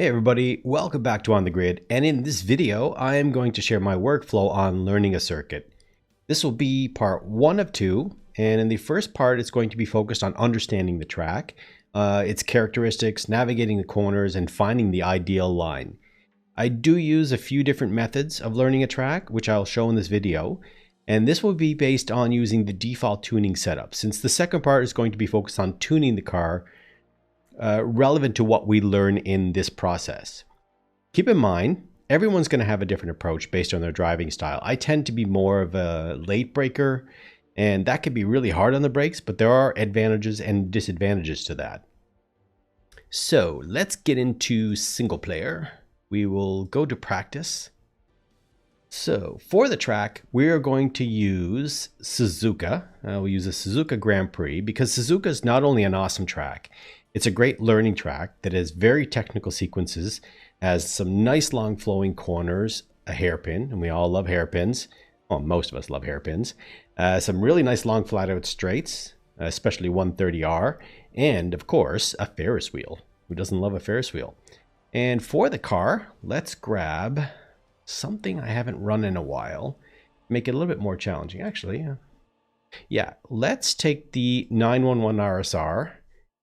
Hey everybody, welcome back to On the Grid, and in this video I am going to share my workflow on learning a circuit. This will be part 1 of 2, and in the first part it's going to be focused on understanding the track, its characteristics, navigating the corners, and finding the ideal line. I do use a few different methods of learning a track, which I'll show in this video, and this will be based on using the default tuning setup, since the second part is going to be focused on tuning the car relevant to what we learn in this process. Keep in mind, everyone's going to have a different approach based on their driving style. I tend to be more of a late braker, and that can be really hard on the brakes, but there are advantages and disadvantages to that. So let's get into single player. We will go to practice. So for the track, we are going to use Suzuka. We'll use a Suzuka Grand Prix because Suzuka is not only an awesome track, it's a great learning track that has very technical sequences, has some nice long flowing corners, a hairpin, and we all love hairpins. Well, most of us love hairpins. Some really nice long flat out straights, especially 130R, and of course a Ferris wheel. Who doesn't love a Ferris wheel? And for the car, let's grab something I haven't run in a while, make it a little bit more challenging. Actually, yeah, let's take the 911 RSR,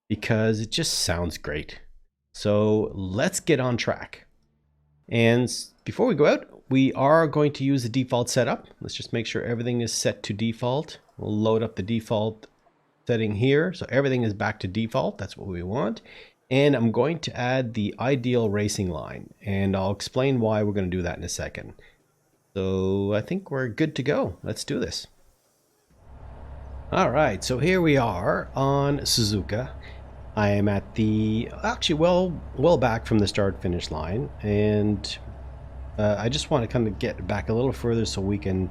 because it just sounds great. So let's get on track. And before we go out, we are going to use the default setup. Let's just make sure everything is set to default. We'll load up the default setting here. So everything is back to default. That's what we want. And I'm going to add the ideal racing line, and I'll explain why we're going to do that in a second. So I think we're good to go. Let's do this. All right, so here we are on Suzuka. I am at the, actually well back from the start finish line, and I just want to kind of get back a little further so we can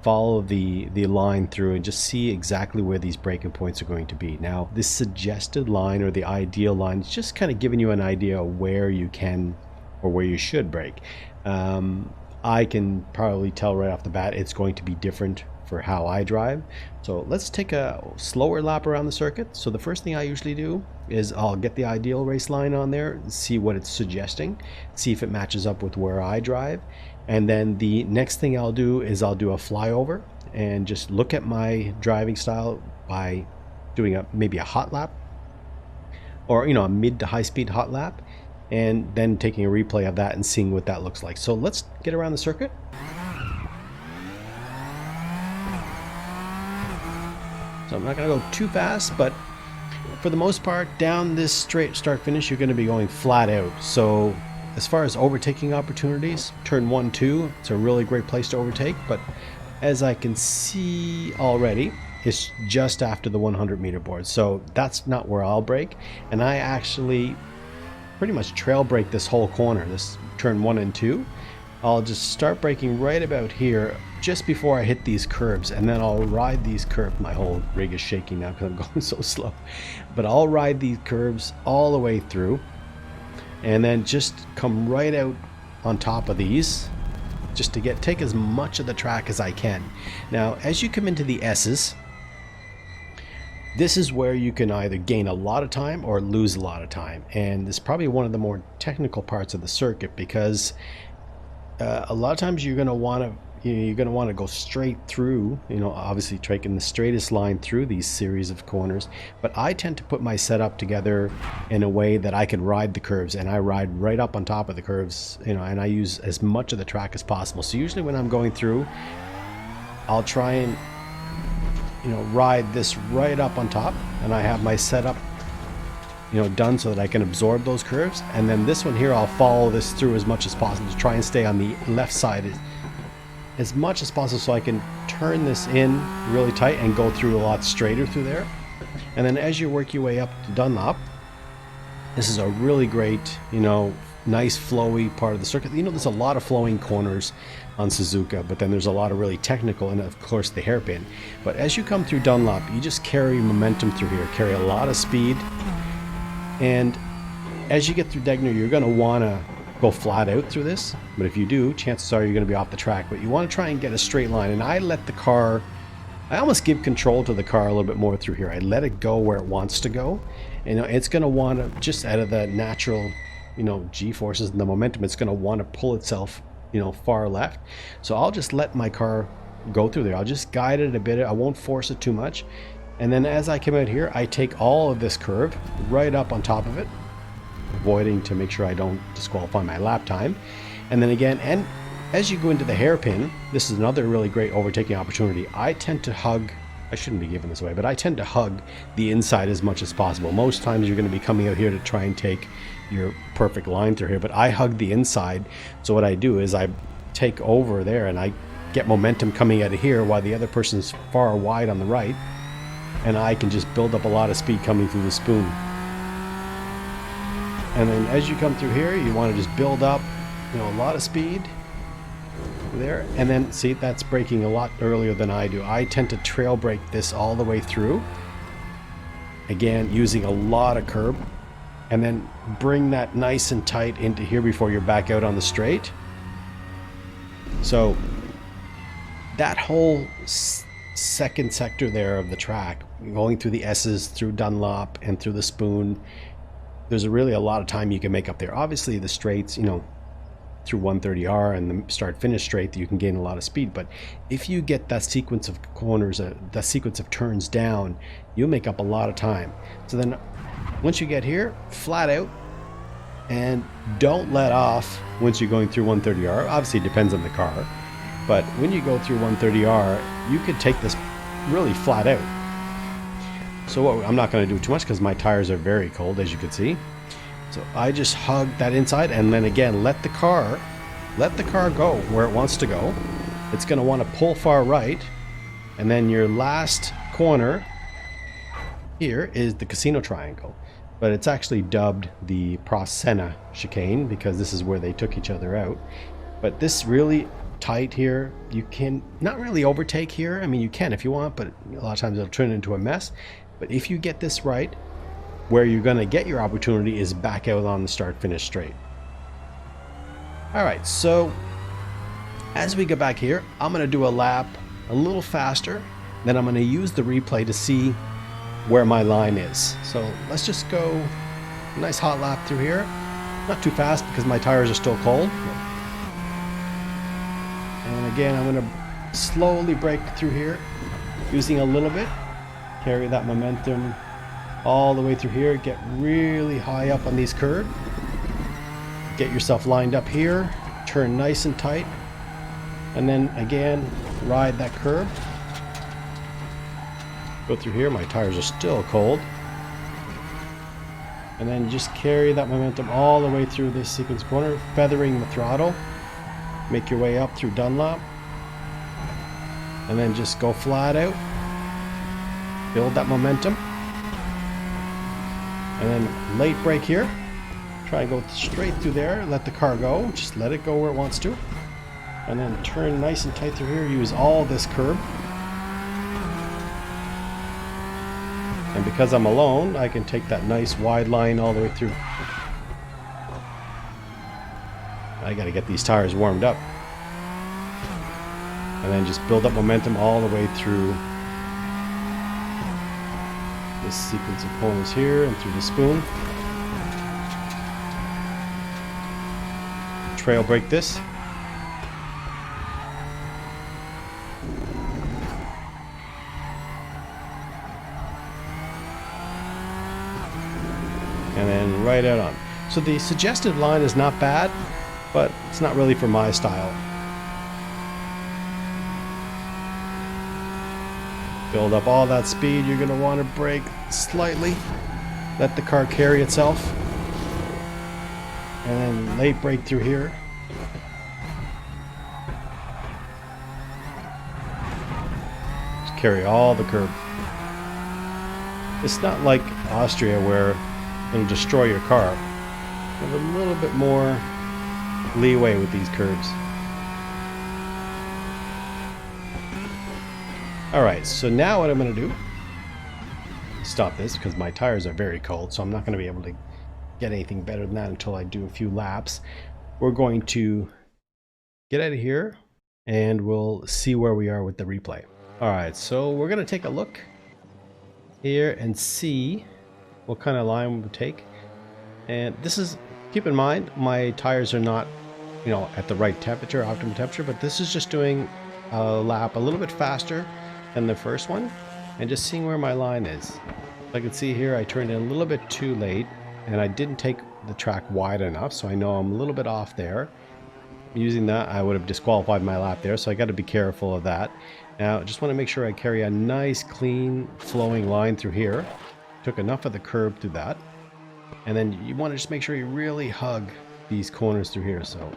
follow the line through and just see exactly where these braking points are going to be. Now, this suggested line or the ideal line is just kind of giving you an idea of where you can or where you should brake. I can probably tell right off the bat it's going to be different for how I drive. So let's take a slower lap around the circuit. So the first thing I usually do is I'll get the ideal race line on there, see what it's suggesting, see if it matches up with where I drive. And then the next thing I'll do is I'll do a flyover and just look at my driving style by doing maybe a hot lap, or a mid to high speed hot lap, and then taking a replay of that and seeing what that looks like. So let's get around the circuit. So I'm not going to go too fast, but for the most part, down this straight start finish, you're going to be going flat out. So as far as overtaking opportunities, turn 1, 2, it's a really great place to overtake. But as I can see already, it's just after the 100 meter board. So that's not where I'll brake. And I actually pretty much trail brake this whole corner, this turn 1 and 2. I'll just start braking right about here just before I hit these curves, and then I'll ride these curves. My whole rig is shaking now because I'm going so slow, but I'll ride these curves all the way through and then just come right out on top of these just to take as much of the track as I can. Now as you come into the S's, this is where you can either gain a lot of time or lose a lot of time, and this is probably one of the more technical parts of the circuit, because a lot of times you're going to want to go straight through, obviously taking the straightest line through these series of corners. But I tend to put my setup together in a way that I can ride the curves, and I ride right up on top of the curves, and I use as much of the track as possible. So usually when I'm going through, I'll try and ride this right up on top, and I have my setup done so that I can absorb those curves. And then this one here, I'll follow this through as much as possible to try and stay on the left side as much as possible, so I can turn this in really tight and go through a lot straighter through there. And then as you work your way up to Dunlop, this is a really great, nice flowy part of the circuit. There's a lot of flowing corners on Suzuka, but then there's a lot of really technical, and of course the hairpin. But as you come through Dunlop, you just carry momentum through here, carry a lot of speed. And as you get through Degner, you're going to want to go flat out through this, but if you do, chances are you're going to be off the track. But you want to try and get a straight line, and I almost give control to the car a little bit more through here. I let it go where it wants to go, and it's going to want to, just out of the natural you know, G-forces and the momentum, it's going to want to pull itself, you know, far left. So I'll just let my car go through there. I'll just guide it a bit. I won't force it too much. And then as I come out here, I take all of this curve right up on top of it, avoiding to make sure I don't disqualify my lap time. And then again, and as you go into the hairpin, this is another really great overtaking opportunity. I tend to hug, I shouldn't be giving this away, but I tend to hug the inside as much as possible. Most times you're going to be coming out here to try and take your perfect line through here, but I hug the inside. So what I do is I take over there and I get momentum coming out of here while the other person's far wide on the right, and I can just build up a lot of speed coming through the spoon. And then as you come through here, you want to just build up, you know, a lot of speed there. And then see, that's braking a lot earlier than I do. I tend to trail brake this all the way through, again using a lot of curb, and then bring that nice and tight into here before you're back out on the straight. So that whole second sector there of the track, going through the S's, through Dunlop and through the spoon, there's really a lot of time you can make up there. Obviously the straights, you know, through 130R and the start finish straight, you can gain a lot of speed, but if you get that sequence of corners, that sequence of turns down, you'll make up a lot of time. So then once you get here, flat out, and don't let off once you're going through 130R. Obviously it depends on the car, but when you go through 130R, you could take this really flat out. So I'm not going to do too much because my tires are very cold, as you can see. So I just hug that inside, and then again let the car go where it wants to go. It's going to want to pull far right, and then your last corner here is the Casino Triangle, but it's actually dubbed the Proscena chicane because this is where they took each other out. But this really tight here, you can not really overtake here. I mean, you can if you want, but a lot of times it'll turn into a mess. But if you get this right, where you're going to get your opportunity is back out on the start finish straight. Alright, so as we get back here, I'm going to do a lap a little faster, then I'm going to use the replay to see where my line is. So let's just go a nice hot lap through here, not too fast because my tires are still cold. And again, I'm going to slowly brake through here using a little bit, carry that momentum all the way through here, get really high up on these curves, get yourself lined up here, turn nice and tight, and then again ride that curve, go through here. My tires are still cold, and then just carry that momentum all the way through this sequence corner, feathering the throttle, make your way up through Dunlop, and then just go flat out, build that momentum. And then late brake here, try and go straight through there, let the car go, just let it go where it wants to, and then turn nice and tight through here, use all this curb. And because I'm alone, I can take that nice wide line all the way through. I gotta get these tires warmed up. And then just build up momentum all the way through this sequence of corners here and through the spoon. Trail brake this. And then right out on. So the suggested line is not bad, but it's not really for my style. Build up all that speed. You're going to want to brake slightly, let the car carry itself, and then late brake through here. Just carry all the curb. It's not like Austria where it'll destroy your car. You have a little bit more leeway with these curves. Alright, so now what I'm going to do, stop this because my tires are very cold, so I'm not going to be able to get anything better than that until I do a few laps. We're going to get out of here and we'll see where we are with the replay. Alright, so we're going to take a look here and see what kind of line we would take. And this is Keep in mind, my tires are not, you know, at the right temperature, optimal temperature, but this is just doing a lap a little bit faster than the first one, and just seeing where my line is. I can see here I turned in a little bit too late, and I didn't take the track wide enough, so I know I'm a little bit off there. Using that, I would have disqualified my lap there, so I got to be careful of that. Now, just want to make sure I carry a nice, clean, flowing line through here. Took enough of the curb through that. And then you want to just make sure you really hug these corners through here. So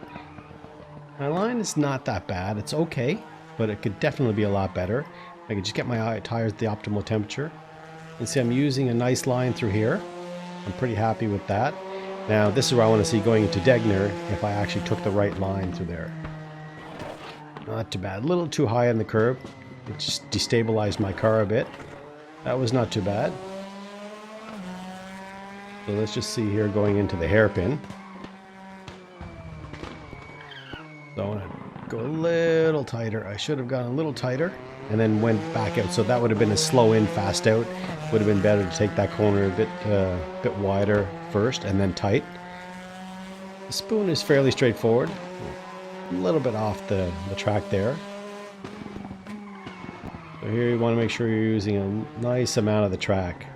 my line is not that bad. It's okay, but it could definitely be a lot better. I could just get my tires at the optimal temperature. And see, I'm using a nice line through here. I'm pretty happy with that. Now, this is where I want to see going into Degner if I actually took the right line through there. Not too bad. A little too high on the curb. It just destabilized my car a bit. That was not too bad. So let's just see here going into the hairpin. So I want to go a little tighter. I should have gone a little tighter and then went back out. So that would have been a slow in, fast out. Would have been better to take that corner a bit wider first and then tight. The spoon is fairly straightforward. A little bit off the track there. So here you want to make sure you're using a nice amount of the track.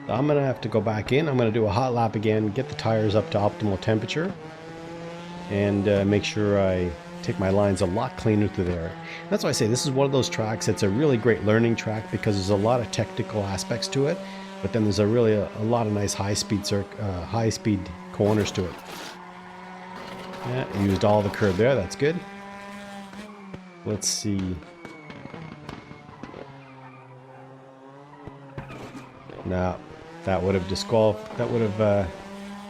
So I'm going to have to go back in. I'm going to do a hot lap again, get the tires up to optimal temperature, and make sure I take my lines a lot cleaner through there. And that's why I say this is one of those tracks. It's a really great learning track because there's a lot of technical aspects to it, but then there's a lot of nice high-speed corners to it. Yeah, used all the curb there. That's good. Let's see. Now, that would have disqualified. That would have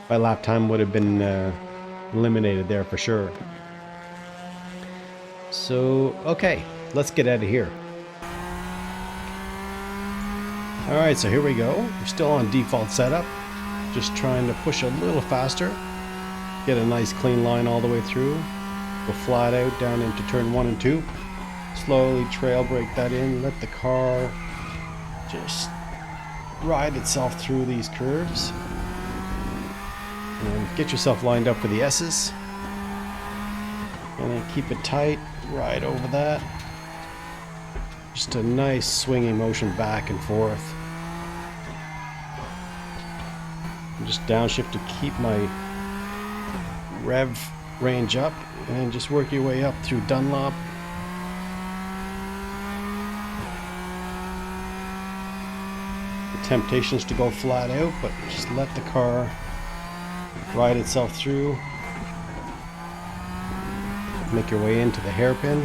my lap time would have been eliminated there for sure. So, okay, let's get out of here. All right, so here we go. We're still on default setup. Just trying to push a little faster. Get a nice clean line all the way through. Go flat out down into turn 1 and 2. Slowly trail brake that in. Let the car just ride itself through these curves. And get yourself lined up for the S's. And then keep it tight. Ride over that. Just a nice swinging motion back and forth. And just downshift to keep my rev range up, and just work your way up through Dunlop. The temptation is to go flat out, but just let the car ride itself through. Make your way into the hairpin.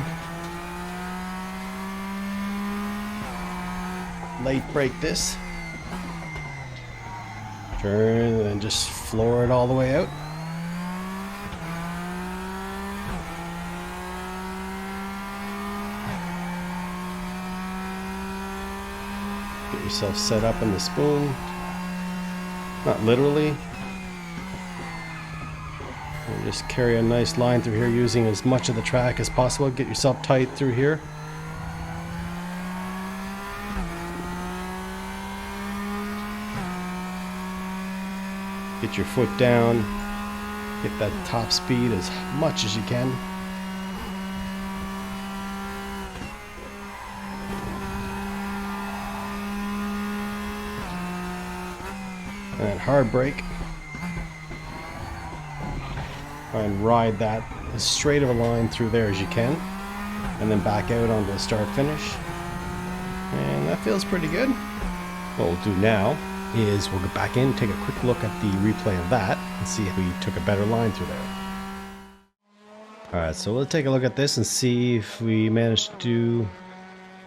Late brake this. Turn and then just floor it all the way out. Get yourself set up in the spoon. Not literally. And just carry a nice line through here using as much of the track as possible. Get yourself tight through here. Get your foot down. Get that top speed as much as you can. And hard brake. And ride that as straight of a line through there as you can, and then back out onto the start finish, and that feels pretty good. What we'll do now is we'll go back in, take a quick look at the replay of that, and see if we took a better line through there. Alright, so we'll take a look at this and see if we managed to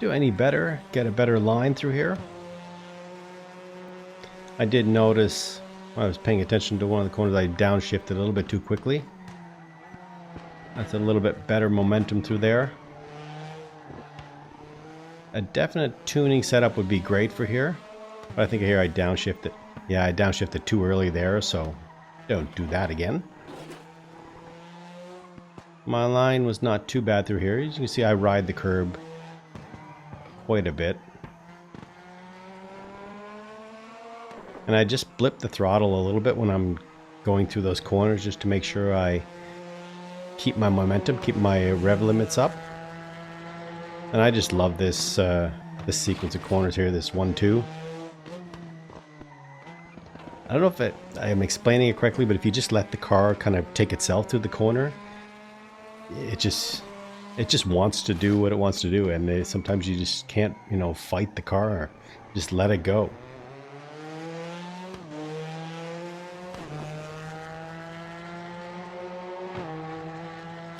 do any better, get a better line through here. I did notice when I was paying attention to one of the corners, I downshifted a little bit too quickly. That's a little bit better momentum through there. A definite tuning setup would be great for here, but I think here I downshifted. Yeah, I downshifted too early there, so don't do that again. My line was not too bad through here. As you can see, I ride the curb quite a bit. And I just blip the throttle a little bit when I'm going through those corners just to make sure I keep my momentum, keep my rev limits up. And I just love this this sequence of corners here, this 1-2. I don't know if I am explaining it correctly, but if you just let the car kind of take itself through the corner, it just wants to do what it wants to do, and sometimes you just can't, you know, fight the car. Just let it go.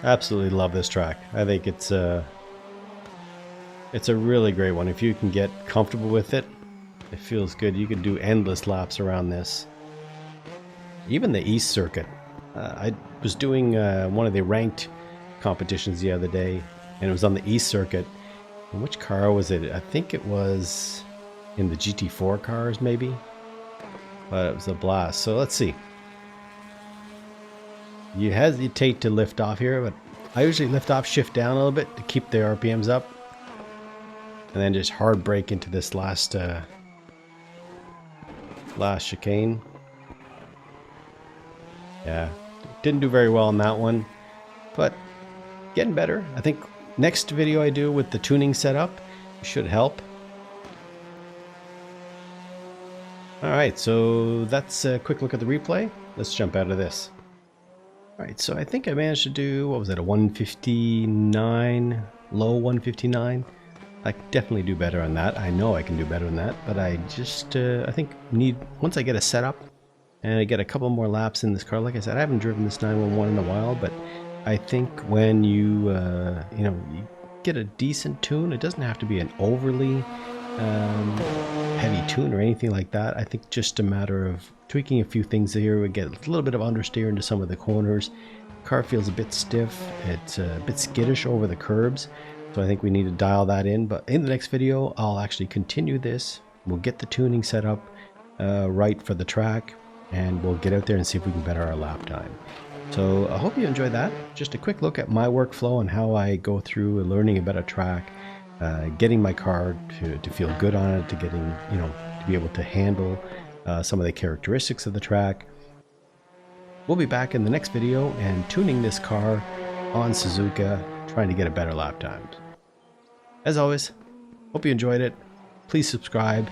Absolutely love this track. I think it's a really great one. If you can get comfortable with it, it feels good. You can do endless laps around this. Even the East Circuit. I was doing one of the ranked competitions the other day, and it was on the East Circuit. And which car was it? I think it was in the GT4 cars, maybe. But it was a blast. So let's see. You hesitate to lift off here, but I usually lift off, shift down a little bit to keep the RPMs up, and then just hard brake into this last chicane. Yeah, didn't do very well on that one, but getting better. I think next video I do with the tuning setup should help. Alright, so that's a quick look at the replay. Let's jump out of this. Alright, so I think I managed to do, what was it, a 159, low 159. I could definitely do better on that. I know I can do better than that, but I just, I think once I get a setup and I get a couple more laps in this car. Like I said, I haven't driven this 911 in a while, but I think when you, you know, you get a decent tune, it doesn't have to be an overly heavy tune or anything like that. I think just a matter of tweaking a few things here. We get a little bit of understeer into some of the corners. Car feels a bit stiff. It's a bit skittish over the curbs. So I think we need to dial that in. But in the next video, I'll actually continue this. We'll get the tuning set up right for the track, and we'll get out there and see if we can better our lap time. So I hope you enjoyed that. Just a quick look at my workflow and how I go through learning about a track, getting my car to feel good on it, to getting, you know, to be able to handle some of the characteristics of the track. We'll be back in the next video and tuning this car on Suzuka, trying to get a better lap time. As always, hope you enjoyed it. Please subscribe,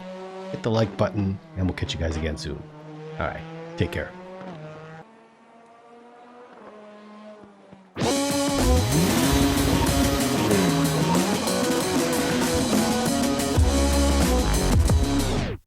hit the like button, and we'll catch you guys again soon. All right, take care.